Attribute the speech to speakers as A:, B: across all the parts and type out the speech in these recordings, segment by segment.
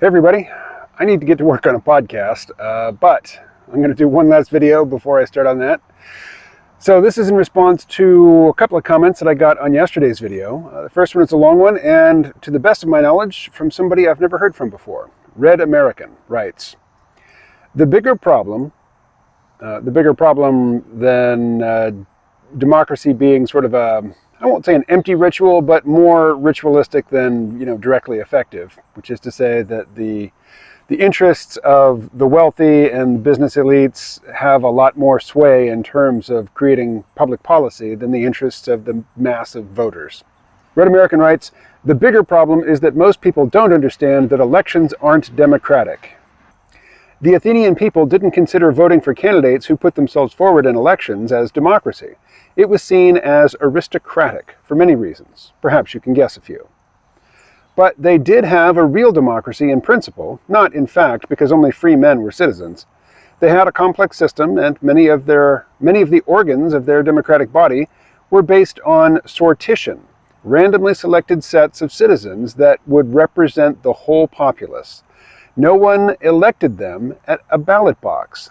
A: Hey everybody, I need to get to work on a podcast, but I'm going to do one last video before I start on that. So this is in response to a couple of comments that I got on yesterday's video. The first one is a long one, and to the best of my knowledge, from somebody I've never heard from before. Red American writes, the bigger problem than democracy being sort of a, I won't say an empty ritual, but more ritualistic than, directly effective, which is to say that the interests of the wealthy and business elites have a lot more sway in terms of creating public policy than the interests of the mass of voters. Red American writes, the bigger problem is that most people don't understand that elections aren't democratic. The Athenian people didn't consider voting for candidates who put themselves forward in elections as democracy. It was seen as aristocratic for many reasons. Perhaps you can guess a few. But they did have a real democracy in principle, not in fact because only free men were citizens. They had a complex system, and many of the organs of their democratic body were based on sortition, randomly selected sets of citizens that would represent the whole populace. No one elected them at a ballot box.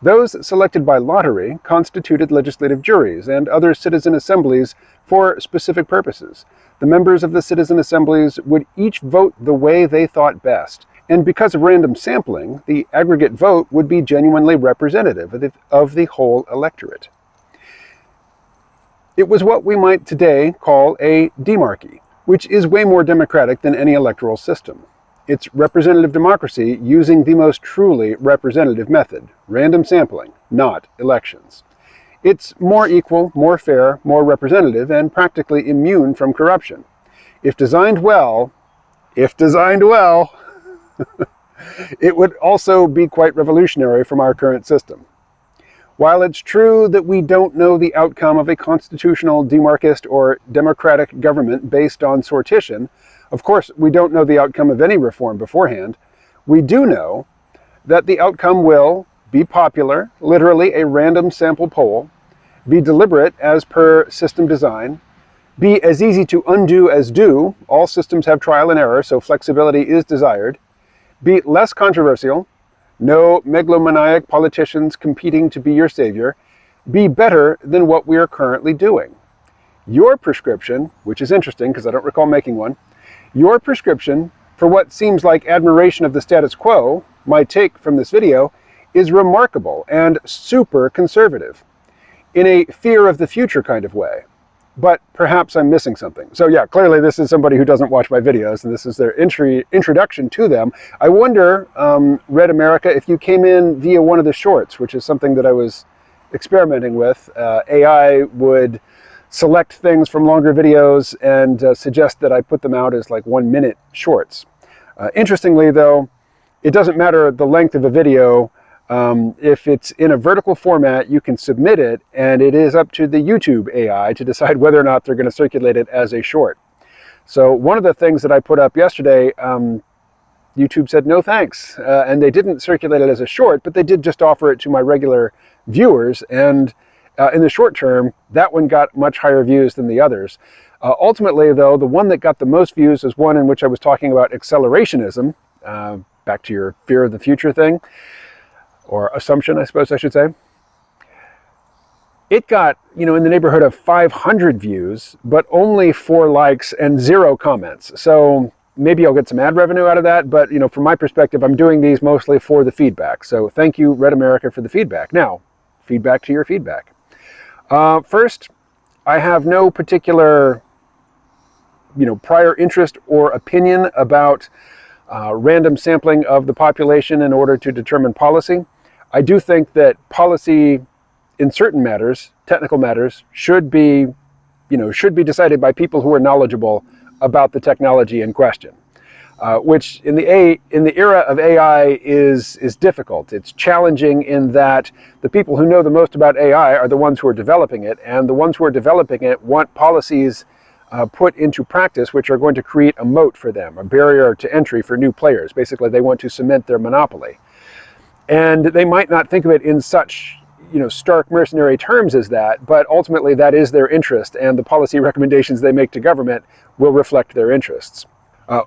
A: Those selected by lottery constituted legislative juries and other citizen assemblies for specific purposes. The members of the citizen assemblies would each vote the way they thought best, and because of random sampling, the aggregate vote would be genuinely representative of the whole electorate. It was what we might today call a demarchy, which is way more democratic than any electoral system. It's representative democracy using the most truly representative method, random sampling, not elections. It's more equal, more fair, more representative, and practically immune from corruption. If designed well, it would also be quite revolutionary from our current system. While it's true that we don't know the outcome of a constitutional, demarchist, or democratic government based on sortition, of course, we don't know the outcome of any reform beforehand. We do know that the outcome will be popular, literally a random sample poll, be deliberate as per system design, be as easy to undo as do, all systems have trial and error, so flexibility is desired, be less controversial, no megalomaniac politicians competing to be your savior, be better than what we are currently doing. Your prescription, which is interesting because I don't recall making one, your prescription for what seems like admiration of the status quo, my take from this video, is remarkable and super conservative, in a fear of the future kind of way. But perhaps I'm missing something. So yeah, clearly this is somebody who doesn't watch my videos, and this is their introduction to them. I wonder, Red America, if you came in via one of the shorts, which is something that I was experimenting with. AI would select things from longer videos and suggest that I put them out as like 1-minute shorts. Interestingly though, it doesn't matter the length of a video. If it's in a vertical format, you can submit it, and it is up to the YouTube AI to decide whether or not they're going to circulate it as a short. So one of the things that I put up yesterday, YouTube said no thanks, and they didn't circulate it as a short, but they did just offer it to my regular viewers, and in the short term, that one got much higher views than the others. Ultimately, though, the one that got the most views is one in which I was talking about accelerationism, back to your fear of the future thing, or assumption, I suppose I should say. It got, in the neighborhood of 500 views, but only 4 likes and 0 comments. So maybe I'll get some ad revenue out of that, but from my perspective, I'm doing these mostly for the feedback. So thank you, Red America, for the feedback. Now, feedback to your feedback. First, I have no particular, prior interest or opinion about random sampling of the population in order to determine policy. I do think that policy in certain matters, technical matters, should be decided by people who are knowledgeable about the technology in question, which in the era of AI is difficult. It's challenging in that the people who know the most about AI are the ones who are developing it, and the ones who are developing it want policies put into practice which are going to create a moat for them, a barrier to entry for new players. Basically, they want to cement their monopoly. And they might not think of it in such stark mercenary terms as that, but ultimately that is their interest, and the policy recommendations they make to government will reflect their interests.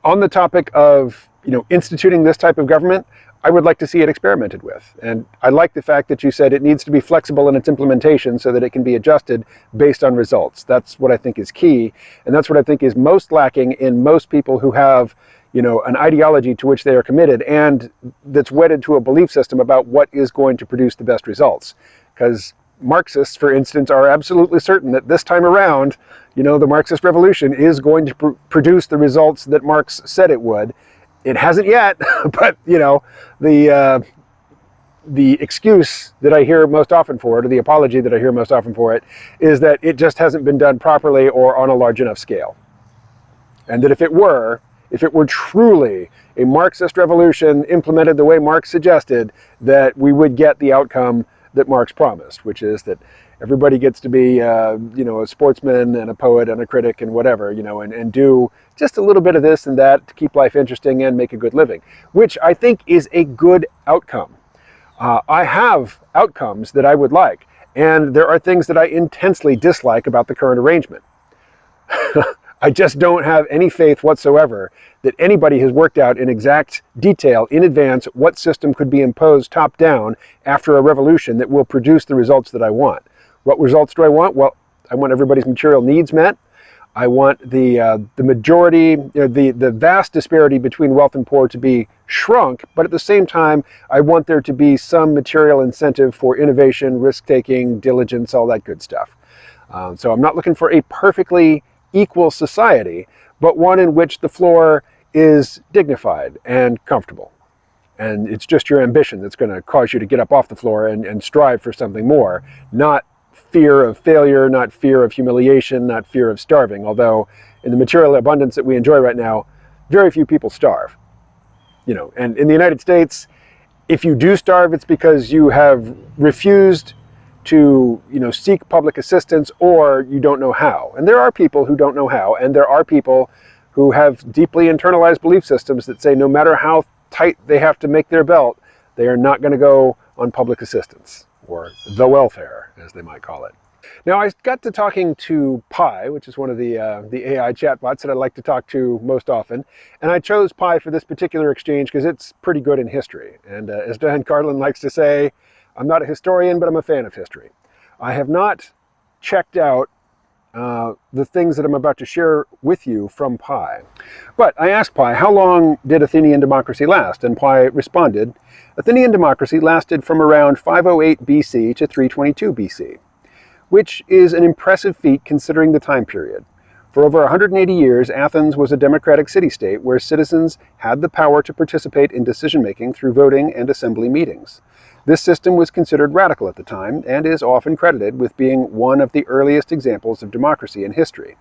A: On the topic of instituting this type of government, I would like to see it experimented with. And I like the fact that you said it needs to be flexible in its implementation so that it can be adjusted based on results. That's what I think is key. And that's what I think is most lacking in most people who have, an ideology to which they are committed and that's wedded to a belief system about what is going to produce the best results. Because Marxists, for instance, are absolutely certain that this time around, the Marxist revolution is going to produce the results that Marx said it would. It hasn't yet, but the excuse that I hear most often for it, or the apology that I hear most often for it, is that it just hasn't been done properly or on a large enough scale. And that if it were truly a Marxist revolution implemented the way Marx suggested, that we would get the outcome that Marx promised, which is that everybody gets to be, a sportsman and a poet and a critic and whatever, and do just a little bit of this and that to keep life interesting and make a good living, which I think is a good outcome. I have outcomes that I would like, and there are things that I intensely dislike about the current arrangement. I just don't have any faith whatsoever that anybody has worked out in exact detail in advance what system could be imposed top down after a revolution that will produce the results that I want. What results do I want? Well, I want everybody's material needs met. I want the majority, the vast disparity between wealth and poor to be shrunk, but at the same time, I want there to be some material incentive for innovation, risk-taking, diligence, all that good stuff. So I'm not looking for a perfectly equal society, but one in which the floor is dignified and comfortable. And it's just your ambition that's going to cause you to get up off the floor and strive for something more, not fear of failure, not fear of humiliation, not fear of starving. Although in the material abundance that we enjoy right now, very few people starve. And in the United States, if you do starve, it's because you have refused to seek public assistance, or you don't know how. And there are people who don't know how, and there are people who have deeply internalized belief systems that say no matter how tight they have to make their belt, they are not going to go on public assistance, or the welfare, as they might call it. Now, I got to talking to Pi, which is one of the AI chatbots that I like to talk to most often, and I chose Pi for this particular exchange because it's pretty good in history. And as Dan Carlin likes to say, I'm not a historian, but I'm a fan of history. I have not checked out the things that I'm about to share with you from Pi. But I asked Pi, how long did Athenian democracy last? And Pi responded, Athenian democracy lasted from around 508 BC to 322 BC, which is an impressive feat considering the time period. For over 180 years, Athens was a democratic city-state where citizens had the power to participate in decision-making through voting and assembly meetings. This system was considered radical at the time and is often credited with being one of the earliest examples of democracy in history.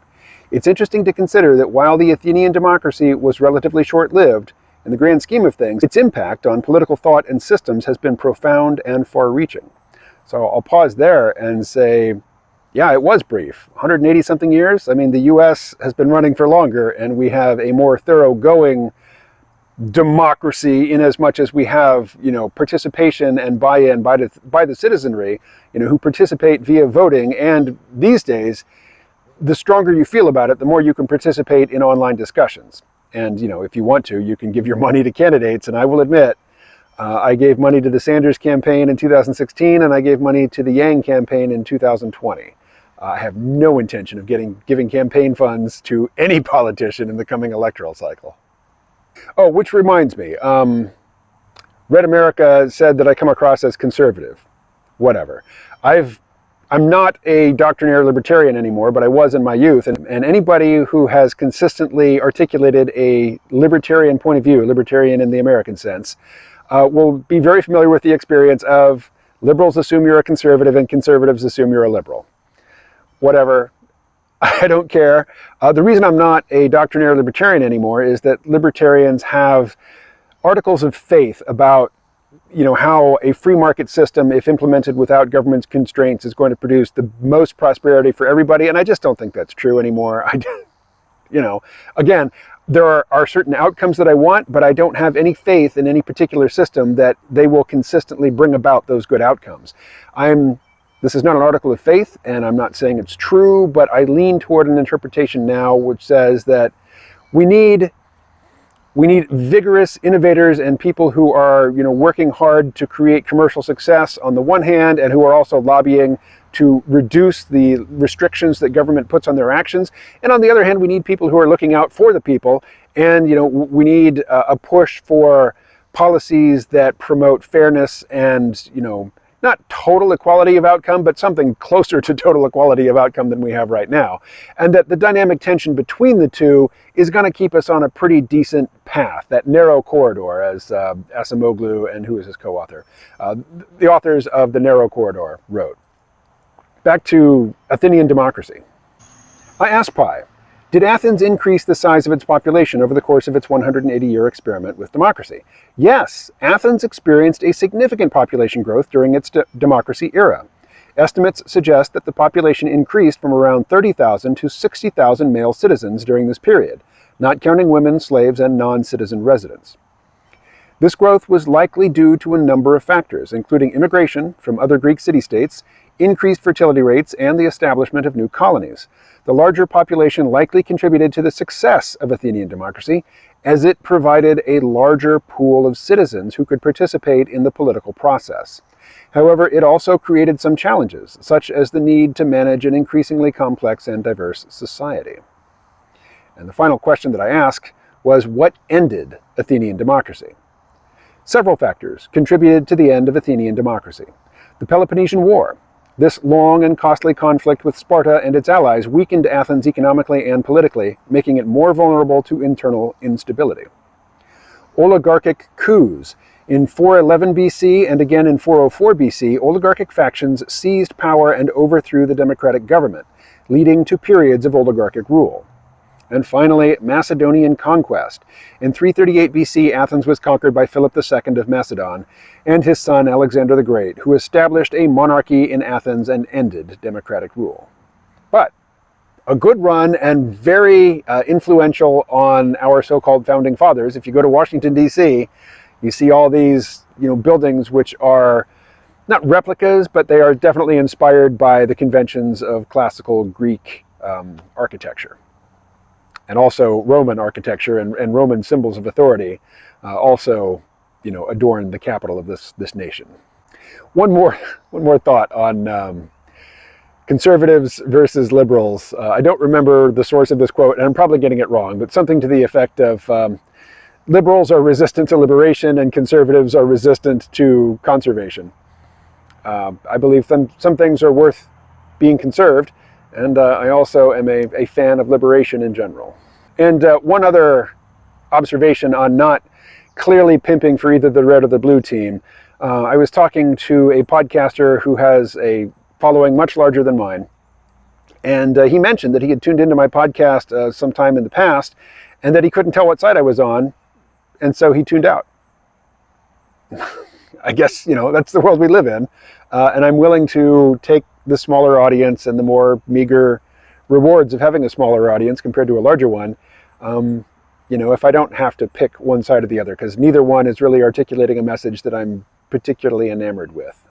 A: It's interesting to consider that while the Athenian democracy was relatively short-lived, in the grand scheme of things, its impact on political thought and systems has been profound and far-reaching. So I'll pause there and say, yeah, it was brief. 180-something years? I mean, the U.S. has been running for longer, and we have a more thoroughgoing democracy in as much as we have, participation and buy-in by the citizenry, who participate via voting. And these days, the stronger you feel about it, the more you can participate in online discussions. And, if you want to, you can give your money to candidates. And I will admit, I gave money to the Sanders campaign in 2016, and I gave money to the Yang campaign in 2020. I have no intention of giving campaign funds to any politician in the coming electoral cycle. Oh, which reminds me, Red America said that I come across as conservative. Whatever. I'm not a doctrinaire libertarian anymore, but I was in my youth. And anybody who has consistently articulated a libertarian point of view, libertarian in the American sense, will be very familiar with the experience of liberals assume you're a conservative and conservatives assume you're a liberal. Whatever. I don't care. The reason I'm not a doctrinaire libertarian anymore is that libertarians have articles of faith about, how a free market system, if implemented without government constraints, is going to produce the most prosperity for everybody. And I just don't think that's true anymore. Again, there are certain outcomes that I want, but I don't have any faith in any particular system that they will consistently bring about those good outcomes. This is not an article of faith, and I'm not saying it's true, but I lean toward an interpretation now which says that we need We need vigorous innovators and people who are, working hard to create commercial success on the one hand, and who are also lobbying to reduce the restrictions that government puts on their actions. And on the other hand, we need people who are looking out for the people. And, we need a push for policies that promote fairness and, not total equality of outcome, but something closer to total equality of outcome than we have right now. And that the dynamic tension between the two is going to keep us on a pretty decent path, that narrow corridor, as Acemoglu and who is his co-author, the authors of The Narrow Corridor wrote. Back to Athenian Democracy. I asked Pi, did Athens increase the size of its population over the course of its 180-year experiment with democracy? Yes, Athens experienced a significant population growth during its democracy era. Estimates suggest that the population increased from around 30,000 to 60,000 male citizens during this period, not counting women, slaves, and non-citizen residents. This growth was likely due to a number of factors, including immigration from other Greek city-states, increased fertility rates, and the establishment of new colonies. The larger population likely contributed to the success of Athenian democracy, as it provided a larger pool of citizens who could participate in the political process. However, it also created some challenges, such as the need to manage an increasingly complex and diverse society. And the final question that I asked was, what ended Athenian democracy? Several factors contributed to the end of Athenian democracy. The Peloponnesian War. This long and costly conflict with Sparta and its allies weakened Athens economically and politically, making it more vulnerable to internal instability. Oligarchic coups. In 411 BC and again in 404 BC, oligarchic factions seized power and overthrew the democratic government, leading to periods of oligarchic rule. And finally, Macedonian conquest. In 338 BC, Athens was conquered by Philip II of Macedon and his son Alexander the Great, who established a monarchy in Athens and ended democratic rule. But a good run and very influential on our so-called founding fathers. If you go to Washington, D.C., you see all these buildings which are not replicas, but they are definitely inspired by the conventions of classical Greek architecture. And also Roman architecture and Roman symbols of authority also, adorn the capital of this nation. One more thought on conservatives versus liberals. I don't remember the source of this quote, and I'm probably getting it wrong, but something to the effect of liberals are resistant to liberation and conservatives are resistant to conservation. I believe some things are worth being conserved, and I also am a fan of liberation in general. And one other observation on not clearly pimping for either the red or the blue team. I was talking to a podcaster who has a following much larger than mine, and he mentioned that he had tuned into my podcast sometime in the past, and that he couldn't tell what side I was on, and so he tuned out. I guess, that's the world we live in, and I'm willing to take the smaller audience and the more meager rewards of having a smaller audience compared to a larger one, if I don't have to pick one side or the other, because neither one is really articulating a message that I'm particularly enamored with.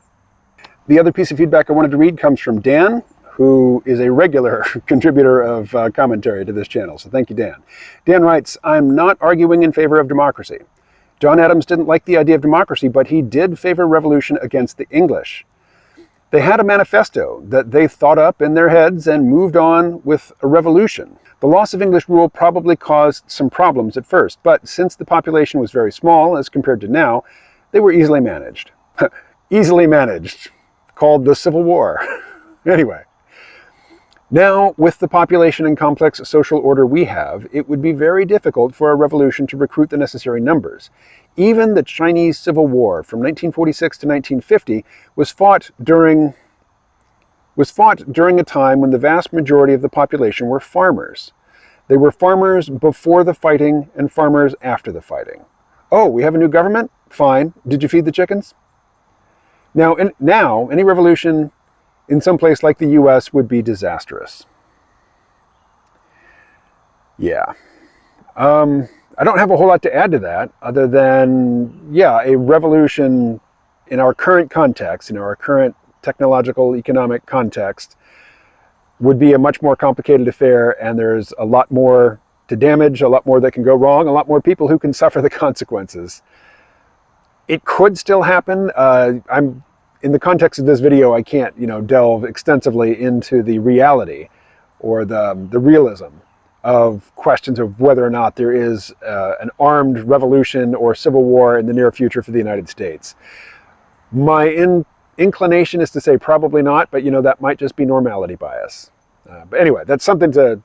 A: The other piece of feedback I wanted to read comes from Dan, who is a regular contributor of commentary to this channel. So thank you, Dan. Dan writes, I'm not arguing in favor of democracy. John Adams didn't like the idea of democracy, but he did favor revolution against the English. They had a manifesto that they thought up in their heads and moved on with a revolution. The loss of English rule probably caused some problems at first, but since the population was very small as compared to now, they were easily managed. Easily managed, called the Civil War. Anyway, now with the population and complex social order we have, it would be very difficult for a revolution to recruit the necessary numbers. Even the Chinese Civil War from 1946 to 1950 was fought during a time when the vast majority of the population were farmers. They were farmers before the fighting and farmers after the fighting. Oh, we have a new government? Fine. Did you feed the chickens? Now, any revolution in some place like the US would be disastrous. Yeah. I don't have a whole lot to add to that other than, a revolution in our current context, in our current technological economic context, would be a much more complicated affair, and there's a lot more to damage, a lot more that can go wrong, a lot more people who can suffer the consequences. It could still happen. I'm in the context of this video, I can't, delve extensively into the reality or the realism of questions of whether or not there is an armed revolution or civil war in the near future for the United States. My inclination is to say probably not, but that might just be normality bias. But anyway, that's something to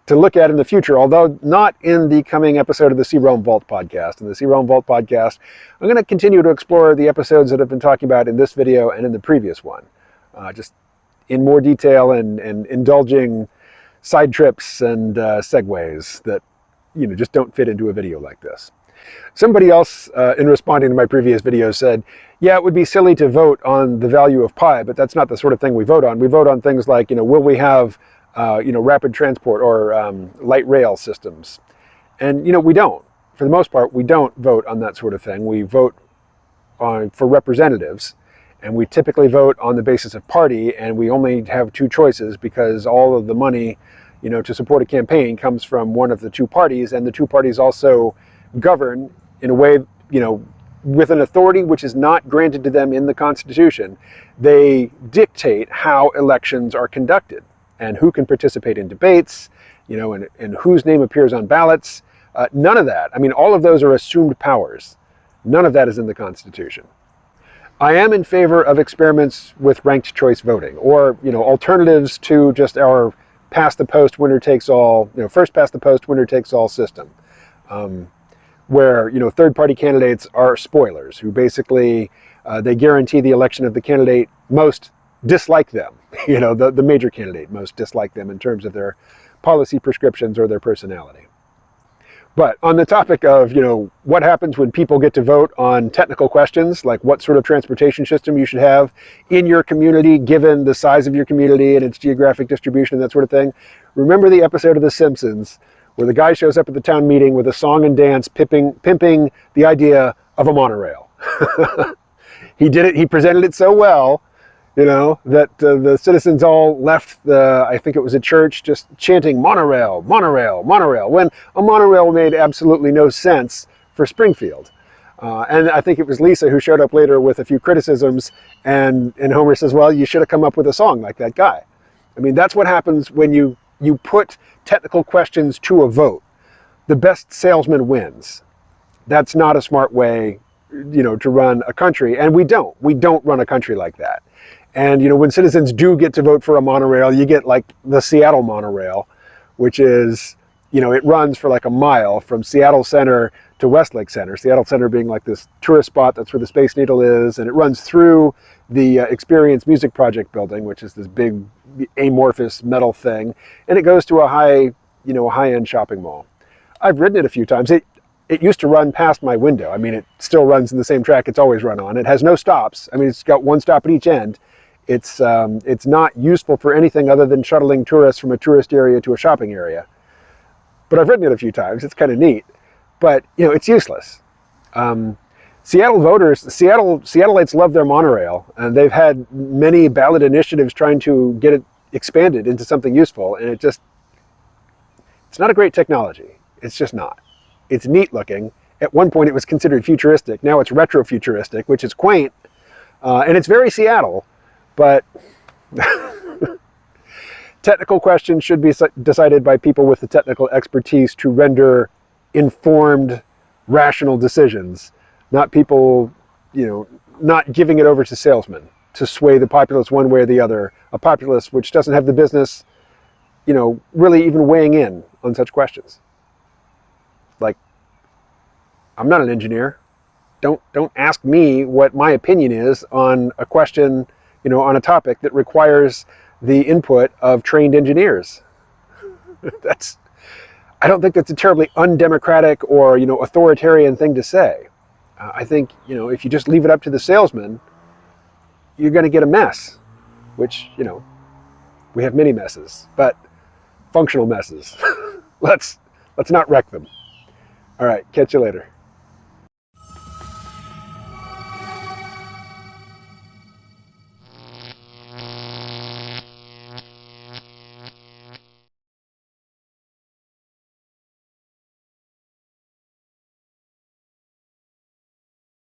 A: look at in the future, although not in the coming episode of the Sea Realm Vault podcast. In the Sea Realm Vault podcast, I'm going to continue to explore the episodes that I've been talking about in this video and in the previous one, just in more detail and indulging side trips and segues that just don't fit into a video like this. Somebody else, in responding to my previous video, said, yeah, it would be silly to vote on the value of pi, but that's not the sort of thing we vote on. We vote on things like, will we have rapid transport or light rail systems? And, we don't. For the most part, we don't vote on that sort of thing. We vote for representatives, and we typically vote on the basis of party, and we only have two choices because all of the money, to support a campaign comes from one of the two parties, and the two parties also govern in a way, with an authority which is not granted to them in the Constitution. They dictate how elections are conducted and who can participate in debates, and whose name appears on ballots. None of that. I mean, all of those are assumed powers. None of that is in the Constitution. I am in favor of experiments with ranked choice voting, or, alternatives to just our past the post, winner takes all, first past the post, winner takes all system. Where, third-party candidates are spoilers who basically, they guarantee the election of the candidate most dislike them, the major candidate most dislike them in terms of their policy prescriptions or their personality. But on the topic of, what happens when people get to vote on technical questions, like what sort of transportation system you should have in your community, given the size of your community and its geographic distribution and that sort of thing, remember the episode of The Simpsons where the guy shows up at the town meeting with a song and dance pimping the idea of a monorail. He did it, he presented it so well, that the citizens all left I think it was a church, just chanting monorail, monorail, monorail, when a monorail made absolutely no sense for Springfield. And I think it was Lisa who showed up later with a few criticisms, and Homer says, well, you should have come up with a song like that guy. I mean, that's what happens when you put technical questions to a vote. The best salesman wins. That's not a smart way, to run a country, and we don't run a country like that. And, when citizens do get to vote for a monorail, you get like the Seattle monorail, which is, it runs for like a mile from Seattle Center to Westlake Center. Seattle Center being like this tourist spot, that's where the Space Needle is, and it runs through the Experience Music Project building, which is this big amorphous metal thing, and it goes to a high-end shopping mall. I've ridden it a few times. It used to run past my window. I mean, it still runs in the same track it's always run on. It has no stops. I mean, it's got one stop at each end. It's not useful for anything other than shuttling tourists from a tourist area to a shopping area. But I've ridden it a few times. It's kind of neat. But, it's useless. Seattle voters, Seattleites love their monorail, and they've had many ballot initiatives trying to get it expanded into something useful, and it's not a great technology. It's just not. It's neat looking. At one point it was considered futuristic. Now it's retro-futuristic, which is quaint, and it's very Seattle, but technical questions should be decided by people with the technical expertise to render informed, rational decisions. Not people, not giving it over to salesmen to sway the populace one way or the other. A populace which doesn't have the business, really even weighing in on such questions. Like, I'm not an engineer. Don't ask me what my opinion is on a question, on a topic that requires the input of trained engineers. I don't think that's a terribly undemocratic or, authoritarian thing to say. I think, if you just leave it up to the salesman, you're going to get a mess, which, we have many messes, but functional messes. Let's not wreck them. All right, catch you later.